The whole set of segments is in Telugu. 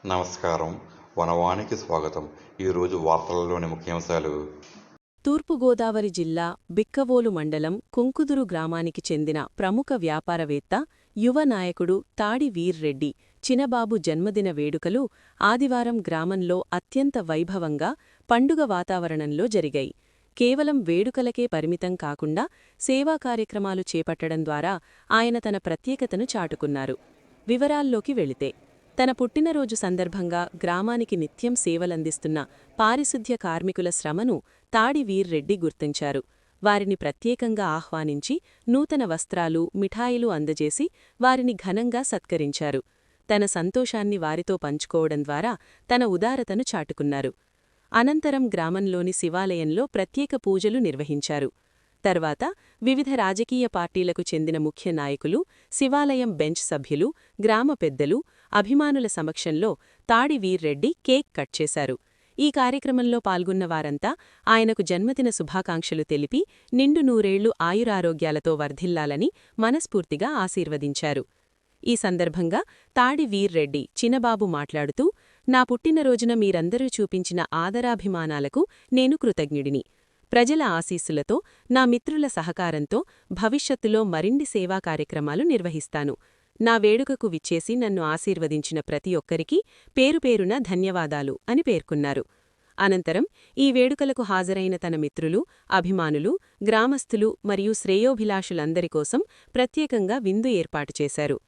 నమస్కారం. వనవానికి స్వాగతం. ఈరోజు వార్తలలోని ముఖ్యాంశాలు. తూర్పుగోదావరి జిల్లా బిక్కవోలు మండలం కుంకుదురు గ్రామానికి చెందిన ప్రముఖ వ్యాపారవేత్త, యువ నాయకుడు తాడి వీర్రెడ్డి చినబాబు జన్మదిన వేడుకలు ఆదివారం గ్రామంలో అత్యంత వైభవంగా పండుగ వాతావరణంలో జరిగాయి. కేవలం వేడుకలకే పరిమితం కాకుండా సేవా కార్యక్రమాలు చేపట్టడం ద్వారా ఆయన తన ప్రత్యేకతను చాటుకున్నారు. వివరాల్లోకి వెళితే, తన పుట్టినరోజు సందర్భంగా గ్రామానికి నిత్యం సేవలందిస్తున్న పారిశుద్ధ్య కార్మికుల శ్రమను తాడి వీర్రెడ్డి గుర్తించారు. వారిని ప్రత్యేకంగా ఆహ్వానించి నూతన వస్త్రాలు, మిఠాయిలు అందజేసి వారిని ఘనంగా సత్కరించారు. తన సంతోషాన్ని వారితో పంచుకోవడం ద్వారా తన ఉదారతను చాటుకున్నారు. అనంతరం గ్రామంలోని శివాలయంలో ప్రత్యేక పూజలు నిర్వహించారు. తర్వాత వివిధ రాజకీయ పార్టీలకు చెందిన ముఖ్య నాయకులు, శివాలయం బెంచ్ సభ్యులు, గ్రామ పెద్దలు, అభిమానుల సమక్షంలో తాడి వీర్రెడ్డి కేక్ కట్ చేశారు. ఈ కార్యక్రమంలో పాల్గొన్న వారంతా ఆయనకు జన్మదిన శుభాకాంక్షలు తెలిపి నిండు నూరేళ్లు ఆయురారోగ్యాలతో వర్ధిల్లాలని మనస్ఫూర్తిగా ఆశీర్వదించారు. ఈ సందర్భంగా తాడి వీర్రెడ్డి చినబాబు మాట్లాడుతూ, నా పుట్టినరోజున మీరందరూ చూపించిన ఆదరాభిమానాలకు నేను కృతజ్ఞుడిని. ప్రజల ఆశీస్సులతో, నా మిత్రుల సహకారంతో భవిష్యత్తులో మరిన్ని సేవా కార్యక్రమాలు నిర్వహిస్తాను. నా వేడుకకు విచ్చేసి నన్ను ఆశీర్వదించిన ప్రతి ఒక్కరికీ పేరుపేరున ధన్యవాదాలు అని పేర్కొన్నారు. అనంతరం ఈ వేడుకలకు హాజరైన తన మిత్రులు, అభిమానులు, గ్రామస్థులు మరియు శ్రేయోభిలాషులందరి కోసం ప్రత్యేకంగా విందు ఏర్పాటు చేశారు.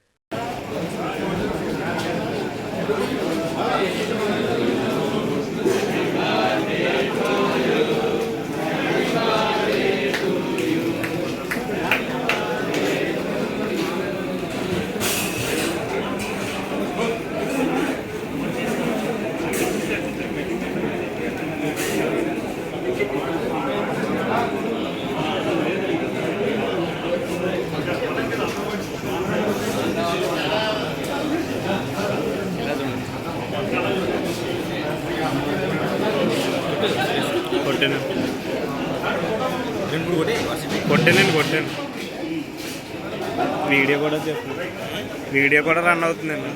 కొట్టాను వీడియో కూడా రన్ అవుతుందండి.